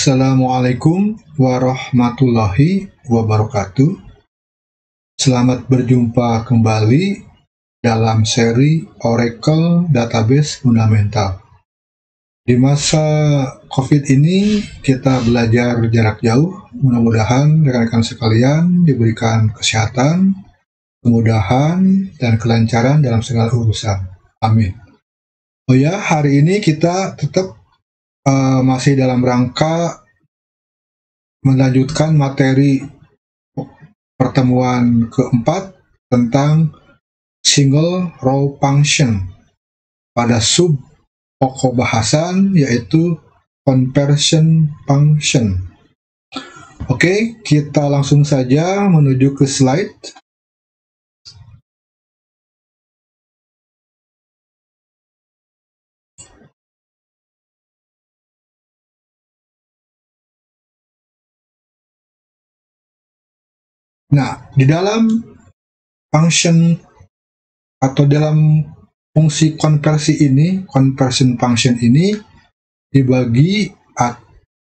Assalamualaikum warahmatullahi wabarakatuh. Selamat berjumpa kembali dalam seri Oracle Database Fundamental. Di masa COVID ini kita belajar jarak jauh. Mudah-mudahan rekan-rekan sekalian diberikan kesehatan, kemudahan, dan kelancaran dalam segala urusan. Amin. Oh ya, hari ini kita tetap masih dalam rangka melanjutkan materi pertemuan keempat tentang single row function pada sub pokok bahasan yaitu conversion function. Oke, kita langsung saja menuju ke slide. Nah, di dalam function atau dalam fungsi konversi ini, conversion function ini dibagi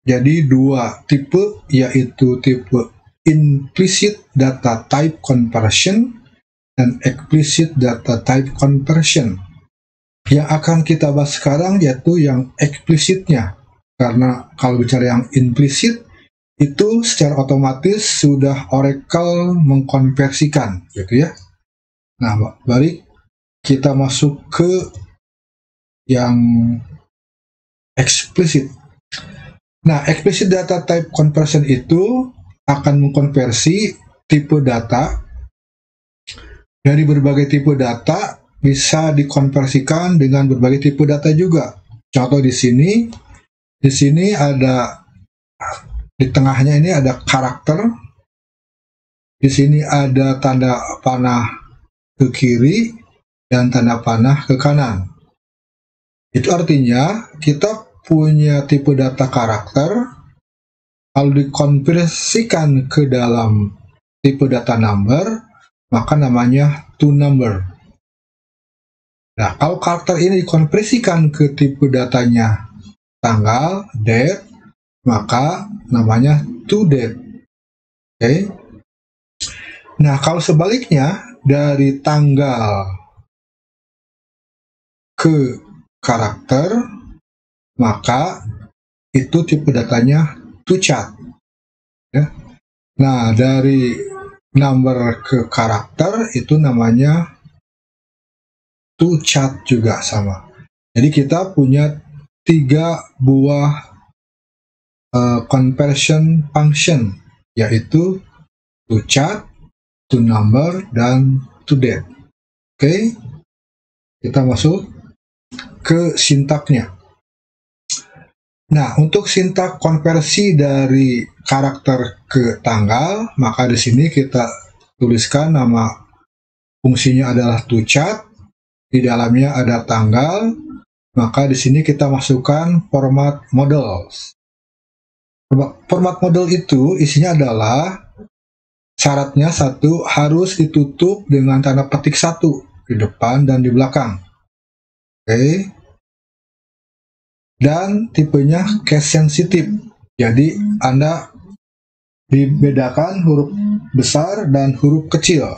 jadi dua tipe, yaitu tipe implicit data type conversion dan explicit data type conversion. Yang akan kita bahas sekarang yaitu yang eksplisitnya, karena kalau bicara yang implisit itu secara otomatis sudah Oracle mengkonversikan, gitu ya. Nah, mari kita masuk ke yang eksplisit. Nah, explicit data type conversion itu akan mengkonversi tipe data dari berbagai tipe data, bisa dikonversikan dengan berbagai tipe data juga. Contoh di sini ada di tengahnya ini ada karakter, di sini ada tanda panah ke kiri dan tanda panah ke kanan. Itu artinya kita punya tipe data karakter, kalau dikonversikan ke dalam tipe data number, maka namanya to number. Nah, kalau karakter ini dikonversikan ke tipe datanya tanggal, date, maka namanya to date. Oke. Nah, kalau sebaliknya dari tanggal ke karakter, maka itu tipe datanya to chart. Ya. Nah, dari number ke karakter itu namanya to chart juga sama. Jadi kita punya 3 buah conversion function, yaitu to chart, to number, dan to date. Oke, kita masuk ke sintaknya. Nah, untuk sintak konversi dari karakter ke tanggal, maka di sini kita tuliskan nama fungsinya adalah to chart, di dalamnya ada tanggal, maka di sini kita masukkan format models. Format model itu isinya adalah syaratnya satu, harus ditutup dengan tanda petik 1 di depan dan di belakang. Oke. Dan tipenya case sensitive. Jadi Anda dibedakan huruf besar dan huruf kecil.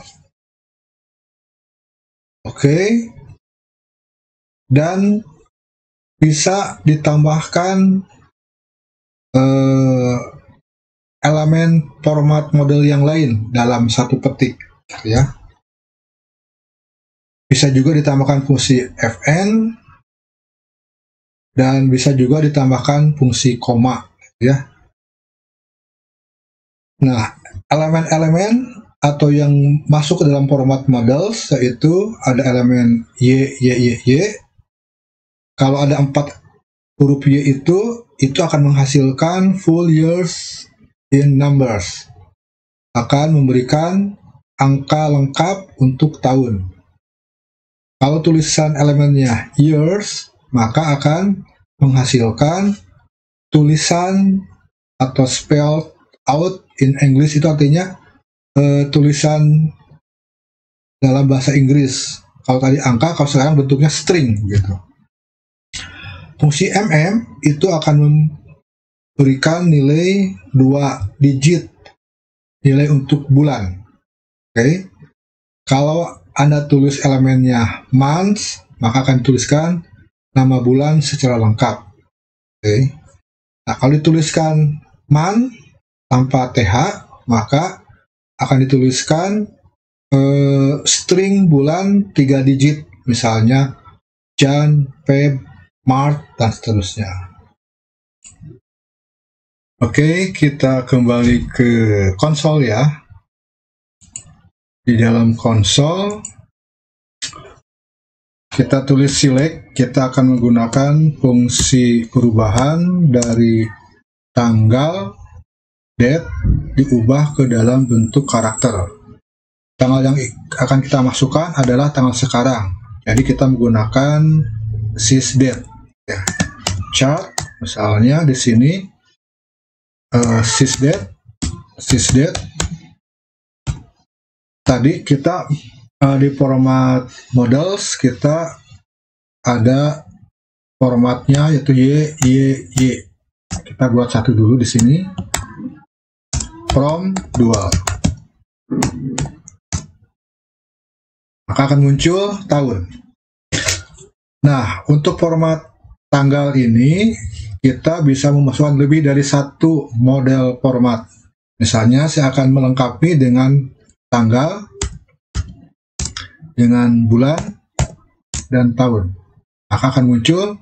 Oke. Dan bisa ditambahkan elemen format model yang lain dalam satu petik, ya. Bisa juga ditambahkan fungsi fn dan bisa juga ditambahkan fungsi koma, ya. Nah, elemen-elemen atau yang masuk ke dalam format models yaitu ada elemen y. Kalau ada 4 huruf y itu akan menghasilkan full years in numbers, akan memberikan angka lengkap untuk tahun. Kalau tulisan elemennya years, maka akan menghasilkan tulisan atau spelled out in English, itu artinya tulisan dalam bahasa Inggris. Kalau tadi angka, kalau sekarang bentuknya string gitu. Fungsi mm itu akan berikan nilai 2 digit, nilai untuk bulan. Oke. Kalau Anda tulis elemennya months, maka akan dituliskan nama bulan secara lengkap. Oke. Nah, kalau dituliskan month tanpa TH, maka akan dituliskan string bulan 3 digit, misalnya Jan, Feb, Maret, dan seterusnya. Oke, kita kembali ke konsol ya. Di dalam konsol, kita tulis select, kita akan menggunakan fungsi perubahan dari tanggal, date, diubah ke dalam bentuk karakter. Tanggal yang akan kita masukkan adalah tanggal sekarang. Jadi kita menggunakan sysdate. Ya. Chart, misalnya di sini sysdate. Tadi kita di format models kita ada formatnya yaitu Y. Kita buat satu dulu di sini. From dual. Maka akan muncul tahun. Nah, untuk format tanggal ini kita bisa memasukkan lebih dari satu model format. Misalnya saya akan melengkapi dengan tanggal, dengan bulan, dan tahun. Maka akan muncul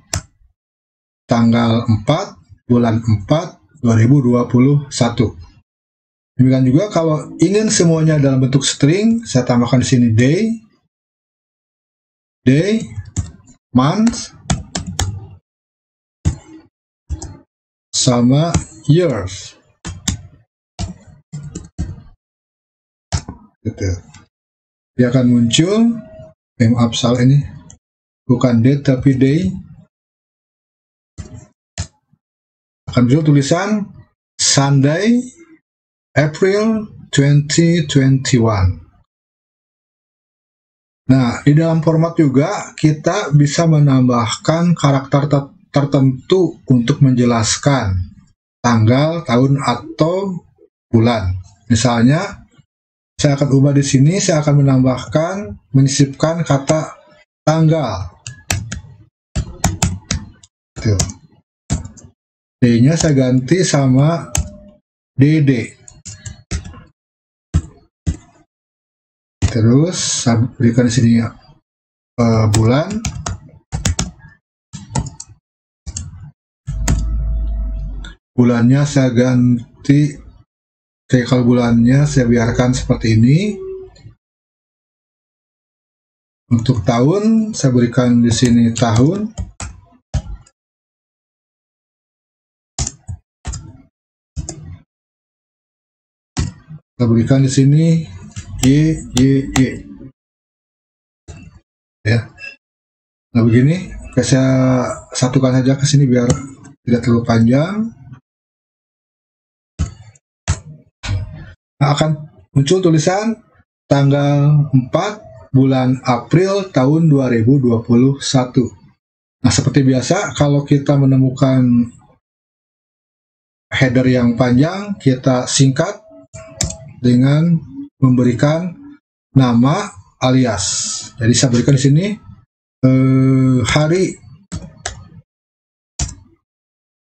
tanggal 4, bulan 4, 2021. Demikian juga kalau ingin semuanya dalam bentuk string, saya tambahkan di sini day, month, sama years. Gitu. Dia akan muncul, maaf salah ini, bukan date tapi day. Akan muncul tulisan Sunday, April 2021. Nah, di dalam format juga kita bisa menambahkan karakter tertentu untuk menjelaskan tanggal, tahun, atau bulan. Misalnya, saya akan ubah di sini, saya akan menambahkan, menyisipkan kata tanggal. Tuh. D-nya saya ganti sama DD. Terus saya berikan di sini bulan. Bulannya saya ganti. Oke, kalau bulannya saya biarkan seperti ini. Untuk tahun saya berikan di sini tahun. Saya berikan di sini Y. Ya. Nah begini, saya satukan saja ke sini biar tidak terlalu panjang. Nah, akan muncul tulisan tanggal 4 bulan April tahun 2021. Nah, seperti biasa kalau kita menemukan header yang panjang, kita singkat dengan memberikan nama alias. Jadi saya berikan di sini hari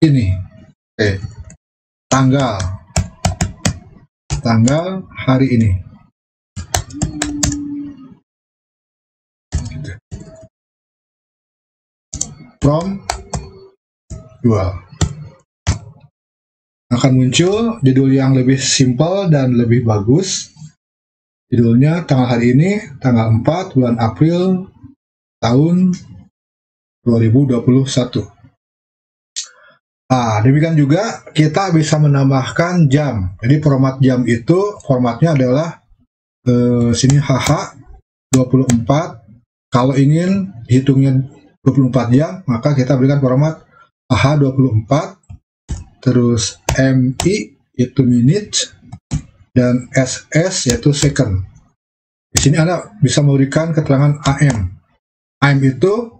ini, tanggal hari ini. From dual. Akan muncul judul yang lebih simpel dan lebih bagus. Judulnya tanggal hari ini, tanggal 4 bulan April tahun 2021. Nah, demikian juga kita bisa menambahkan jam. Jadi format jam itu formatnya adalah sini HH 24. Kalau ingin hitungnya 24 jam, maka kita berikan format HH 24. Terus MI itu minute, dan SS yaitu second. Di sini Anda bisa memberikan keterangan AM. AM itu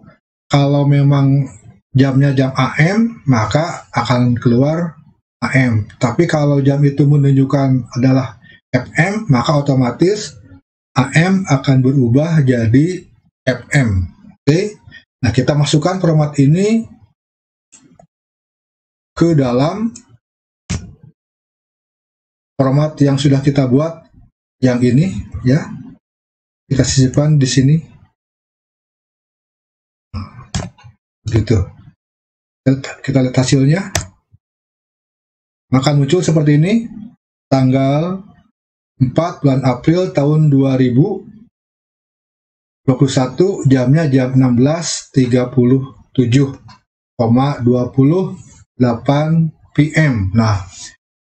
kalau memang jamnya jam AM, maka akan keluar AM. Tapi kalau jam itu menunjukkan adalah FM, maka otomatis AM akan berubah jadi FM. Oke. Nah, kita masukkan format ini ke dalam format yang sudah kita buat, yang ini ya. Kita sisipkan di sini. Begitu. Kita lihat hasilnya. Maka muncul seperti ini, tanggal 4 bulan April tahun 2021, jamnya jam 16.37,28 PM. Nah,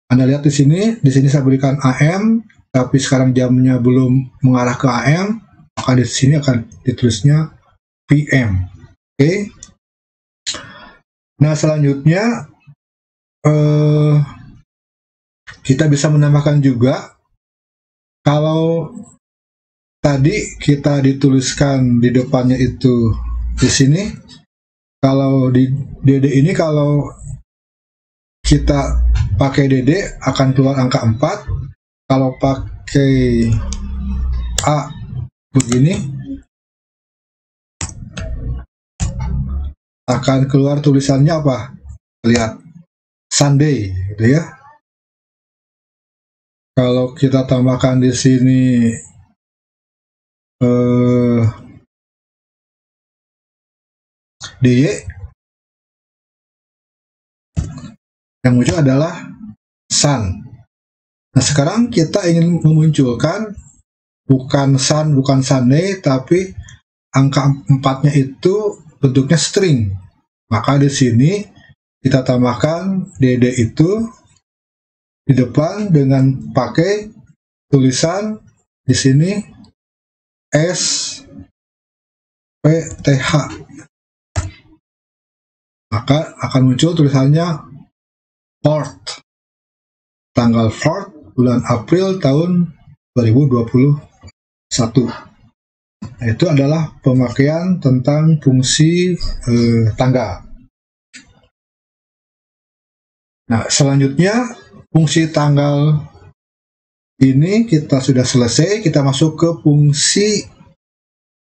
Anda lihat di sini saya berikan AM, tapi sekarang jamnya belum mengarah ke AM, maka di sini akan ditulisnya PM. Oke. Nah, selanjutnya kita bisa menambahkan juga, kalau tadi kita dituliskan di depannya itu di sini, kalau di DD ini kalau kita pakai DD akan keluar angka 4, kalau pakai A begini akan keluar tulisannya apa? Lihat, Sunday, gitu ya. Kalau kita tambahkan di sini DY, yang muncul adalah Sun. Nah, sekarang kita ingin memunculkan bukan Sun, bukan Sunday, tapi angka 4-nya itu bentuknya string. Maka di sini kita tambahkan DD itu di depan dengan pakai tulisan di sini SPTH. Maka akan muncul tulisannya Fourth, tanggal 4 bulan April tahun 2021. Nah, itu adalah pemakaian tentang fungsi tanggal. Nah, selanjutnya fungsi tanggal ini kita sudah selesai. Kita masuk ke fungsi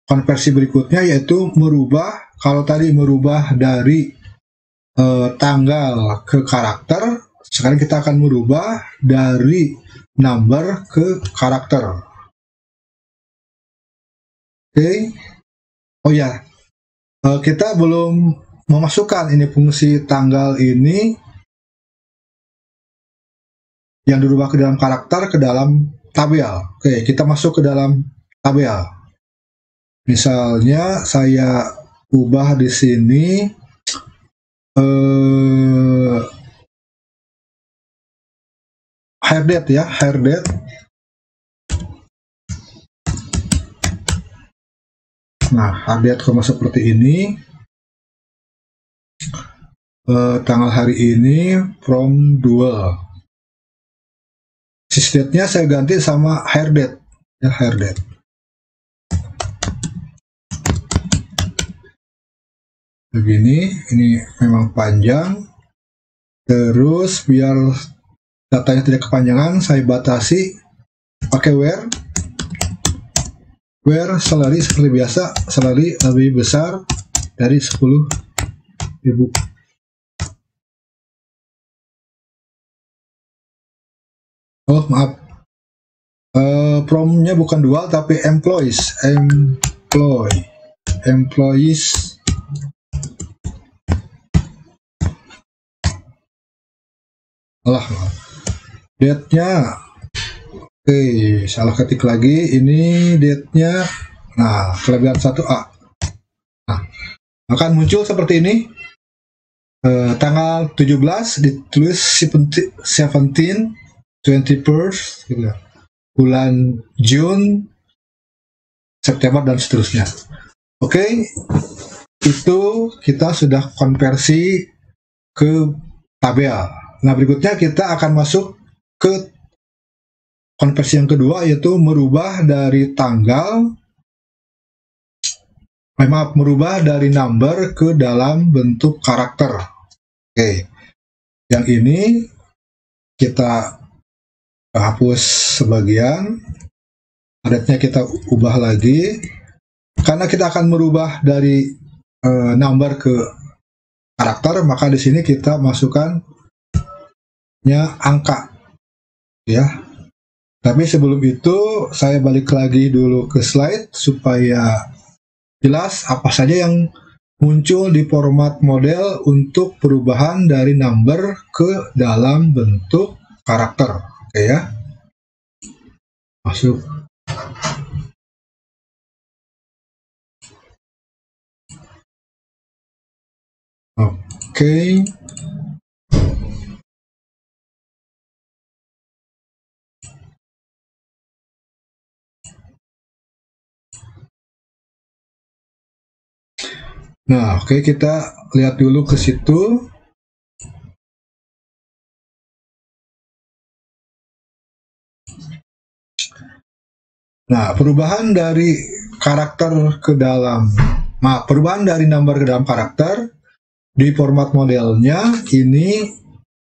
konversi berikutnya, yaitu merubah. Kalau tadi merubah dari tanggal ke karakter, sekarang kita akan merubah dari number ke karakter. Oke. Oh ya, kita belum memasukkan ini fungsi tanggal ini yang dirubah ke dalam karakter ke dalam tabel. Oke, kita masuk ke dalam tabel. Misalnya saya ubah di sini hire date ya, hire date. Nah, hire date seperti ini. Tanggal hari ini from dual. Sysdate-nya saya ganti sama hire date ya, hire date. Begini, ini memang panjang. Terus biar datanya tidak kepanjangan, saya batasi pakai where salary seperti biasa, salary lebih besar dari 10.000. Oh maaf, from-nya bukan dual tapi employees. Maaf. Date-nya, oke, salah ketik lagi. Ini date-nya. Nah, kelebihan 1A. Nah, akan muncul seperti ini. Tanggal 17 ditulis 17 21st, gitu. Bulan June, September, dan seterusnya. Oke, itu kita sudah konversi ke tabel. Nah, berikutnya kita akan masuk ke konversi yang kedua, yaitu merubah dari merubah dari number ke dalam bentuk karakter. Oke, yang ini kita hapus sebagian, padatnya kita ubah lagi, karena kita akan merubah dari number ke karakter, maka di sini kita masukkannya angka, ya. Tapi sebelum itu saya balik lagi dulu ke slide supaya jelas apa saja yang muncul di format model untuk perubahan dari number ke dalam bentuk karakter. Oke ya, masuk. Oke. Nah, oke, kita lihat dulu ke situ. Nah, perubahan dari karakter ke dalam, perubahan dari number ke dalam karakter di format modelnya ini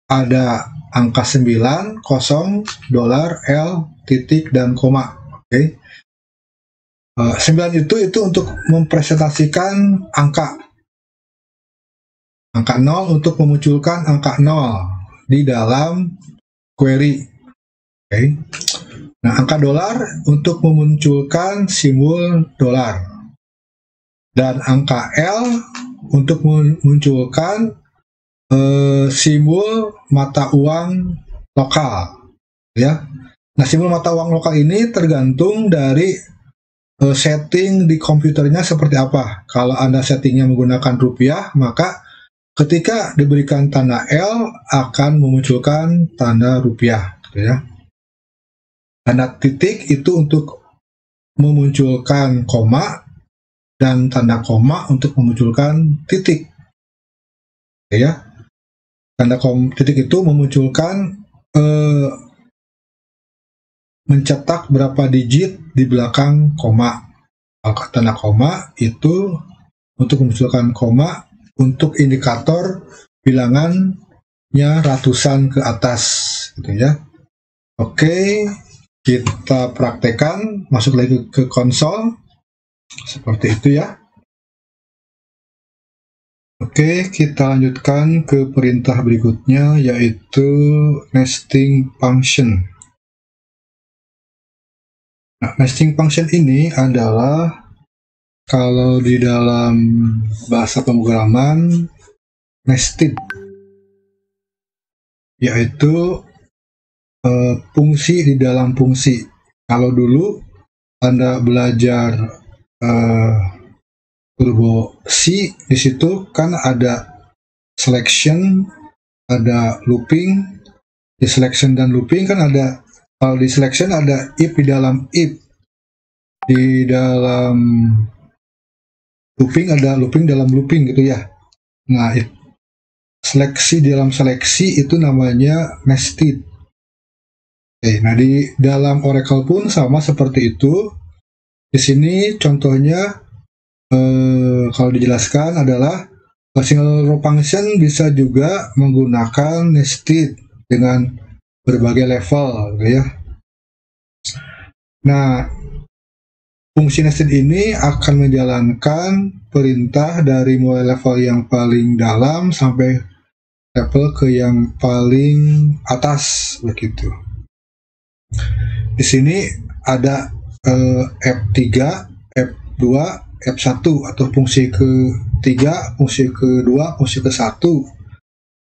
ada angka 9, 0, dolar, L, titik, dan koma. Oke. 9 itu untuk mempresentasikan angka 0 untuk memunculkan angka 0 di dalam query. Oke. Nah, angka dolar untuk memunculkan simbol dolar. Dan angka L untuk memunculkan simbol mata uang lokal. Ya. Nah, simbol mata uang lokal ini tergantung dari setting di komputernya seperti apa. Kalau Anda settingnya menggunakan rupiah, maka ketika diberikan tanda L akan memunculkan tanda rupiah, gitu ya. Tanda titik itu untuk memunculkan koma, dan tanda koma untuk memunculkan titik, ya. Tanda titik itu memunculkan mencetak berapa digit di belakang koma. Tanda koma itu untuk memunculkan koma untuk indikator bilangannya ratusan ke atas, gitu ya. Oke, kita praktekkan, masuk lagi ke konsol seperti itu ya. Oke, kita lanjutkan ke perintah berikutnya, yaitu nesting function. Nah, nesting function ini adalah kalau di dalam bahasa pemrograman nested, yaitu fungsi di dalam fungsi. Kalau dulu Anda belajar turbo C, di situ kan ada selection, ada looping. Di selection dan looping kan ada, kalau di selection ada if di dalam if, di dalam looping ada looping dalam looping, gitu ya. Nah, seleksi dalam seleksi itu namanya nested. Oke, nah di dalam Oracle pun sama seperti itu. Di sini contohnya kalau dijelaskan adalah single row function bisa juga menggunakan nested dengan berbagai level, gitu ya. Nah, fungsi nested ini akan menjalankan perintah dari mulai level yang paling dalam sampai level ke yang paling atas, begitu. Di sini ada F3, F2, F1 atau fungsi ke-3, fungsi ke-2, fungsi ke-1.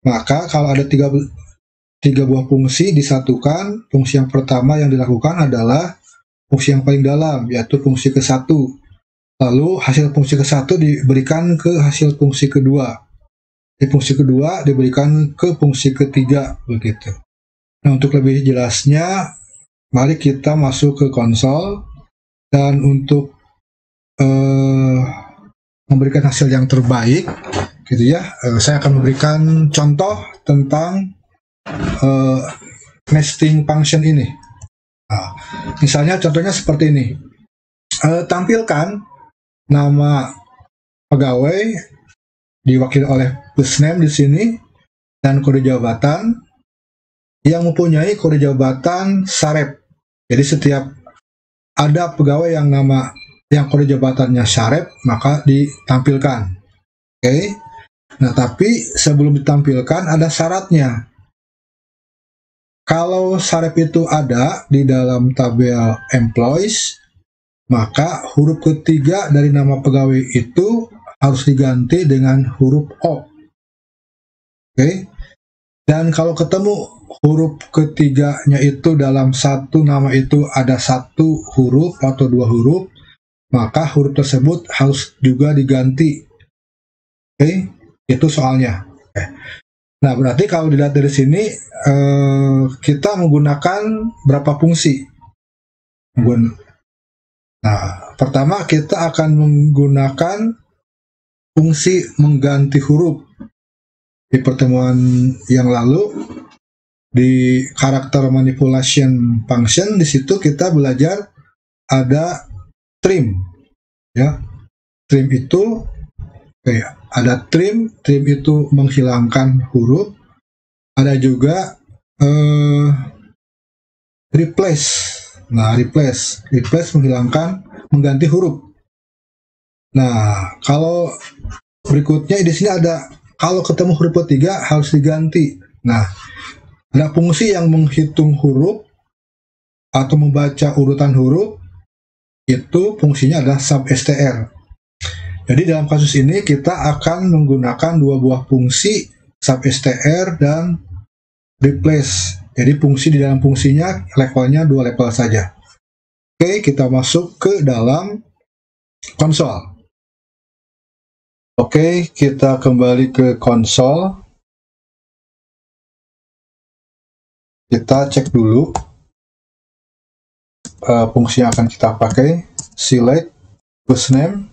Maka kalau ada tiga buah fungsi disatukan, fungsi yang pertama yang dilakukan adalah fungsi yang paling dalam, yaitu fungsi ke-1. Lalu hasil fungsi ke-1 diberikan ke hasil fungsi kedua. Di fungsi kedua diberikan ke fungsi ketiga, begitu. Nah, untuk lebih jelasnya, mari kita masuk ke konsol, dan untuk memberikan hasil yang terbaik, gitu ya, saya akan memberikan contoh tentang nesting function ini. Nah, misalnya contohnya seperti ini. Tampilkan nama pegawai diwakili oleh first name di sini dan kode jabatan yang mempunyai kode jabatan Sarep. Jadi setiap ada pegawai yang kode jabatannya Sarep, maka ditampilkan. Oke. Nah, tapi sebelum ditampilkan ada syaratnya. Kalau Sarep itu ada di dalam tabel employees, maka huruf ketiga dari nama pegawai itu harus diganti dengan huruf O. Oke. Dan kalau ketemu huruf ketiganya itu dalam satu nama itu ada satu huruf atau dua huruf, maka huruf tersebut harus juga diganti. Oke, itu soalnya. Oke. Nah, berarti kalau dilihat dari sini, kita menggunakan berapa fungsi? Nah, pertama kita akan menggunakan fungsi mengganti huruf. Di pertemuan yang lalu, di karakter manipulation function, di situ kita belajar ada trim. Ya, trim itu, ada trim itu menghilangkan huruf. Ada juga replace. Nah, replace mengganti huruf. Nah, kalau berikutnya di sini ada kalau ketemu huruf ketiga harus diganti. Nah, ada fungsi yang menghitung huruf atau membaca urutan huruf, itu fungsinya adalah substr. Jadi dalam kasus ini kita akan menggunakan dua buah fungsi, substr dan replace. Jadi fungsi di dalam fungsinya levelnya 2 level saja. Oke, kita masuk ke dalam konsol. Oke, kita kembali ke konsol. Kita cek dulu fungsi yang akan kita pakai. Select first name,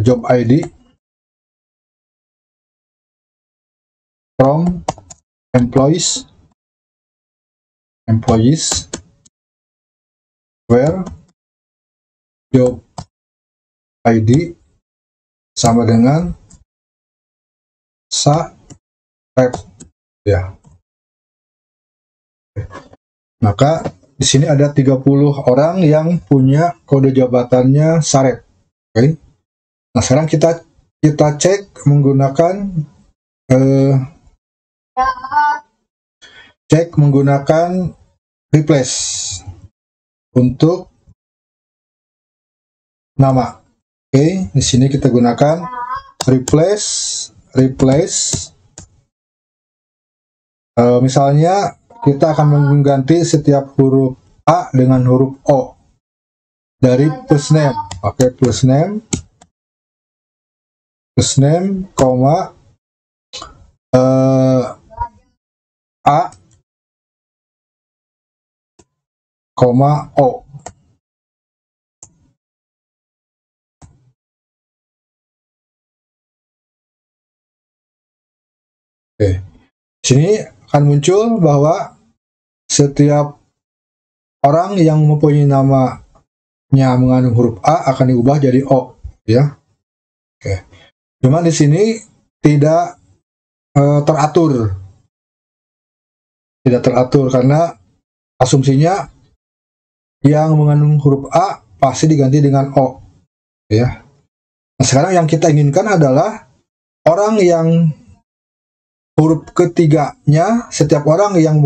job ID from employees where job ID sama dengan Sarep, ya. Maka di sini ada 30 orang yang punya kode jabatannya Sarep. Oke. Nah, sekarang kita cek menggunakan replace untuk nama. Oke, di sini kita gunakan replace. Misalnya kita akan mengganti setiap huruf A dengan huruf O dari first name. Oke, first name, A, O. Oke. Sini akan muncul bahwa setiap orang yang mempunyai namanya mengandung huruf A akan diubah jadi O, ya. Oke. Cuman di sini tidak teratur. Tidak teratur karena asumsinya yang mengandung huruf A pasti diganti dengan O, ya. Nah, sekarang yang kita inginkan adalah orang yang huruf ketiganya, setiap orang yang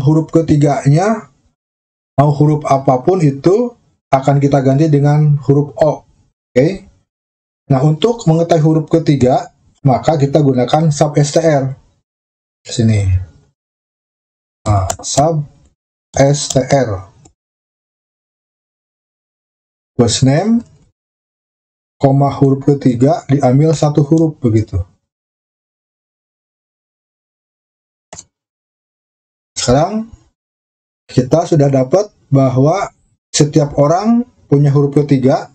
huruf ketiganya mau huruf apapun itu akan kita ganti dengan huruf O. Oke. Nah, untuk mengetahui huruf ketiga, maka kita gunakan substr. Sini. Nah, substr. First name, huruf ketiga diambil satu huruf begitu. Sekarang kita sudah dapat bahwa setiap orang punya huruf ketiga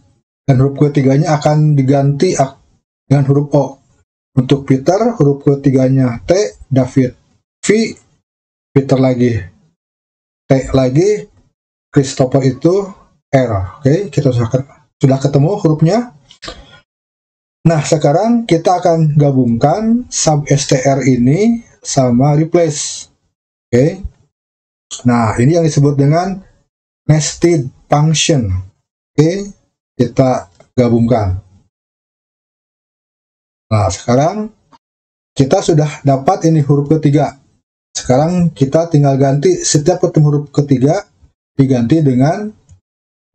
dan huruf ketiganya akan diganti dengan huruf O. Untuk Peter huruf ketiganya T, David V, Peter lagi T lagi, Christopher itu R. Oke, kita usahakan Sudah ketemu hurufnya? Nah, sekarang kita akan gabungkan substr ini sama replace. Oke. Nah, ini yang disebut dengan nested function. Oke, kita gabungkan. Nah, sekarang kita sudah dapat ini huruf ketiga. Sekarang kita tinggal ganti setiap ketemu huruf ketiga diganti dengan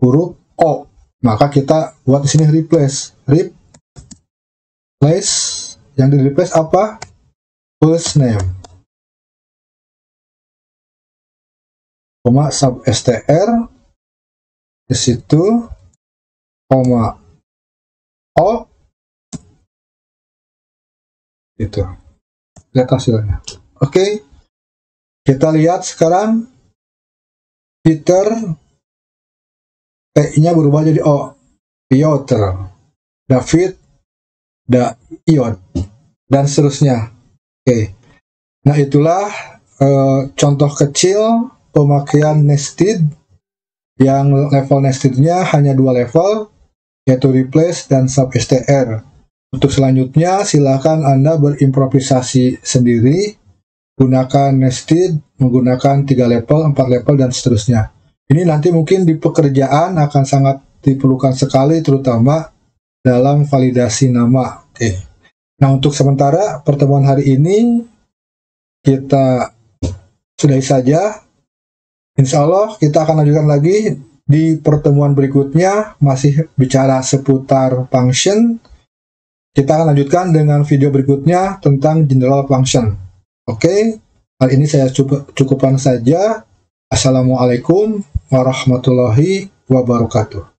huruf O. Maka kita buat di sini replace. Replace, yang di replace apa? First name. Koma substr di situ, koma O, itu. Lihat hasilnya. Oke, kita lihat sekarang Peter, P-nya berubah jadi O. Piotr, David, Ion, dan seterusnya. Oke. Nah, itulah contoh kecil pemakaian nested yang level nestednya hanya 2 level, yaitu replace dan substr. Untuk selanjutnya, silakan Anda berimprovisasi sendiri, gunakan nested, menggunakan 3 level, 4 level, dan seterusnya. Ini nanti mungkin di pekerjaan akan sangat diperlukan sekali, terutama dalam validasi nama. Oke. Nah, untuk sementara pertemuan hari ini kita sudahi saja. Insya Allah kita akan lanjutkan lagi di pertemuan berikutnya, masih bicara seputar function. Kita akan lanjutkan dengan video berikutnya tentang general function. Oke, hari ini saya cukupkan saja. Assalamualaikum warahmatullahi wabarakatuh.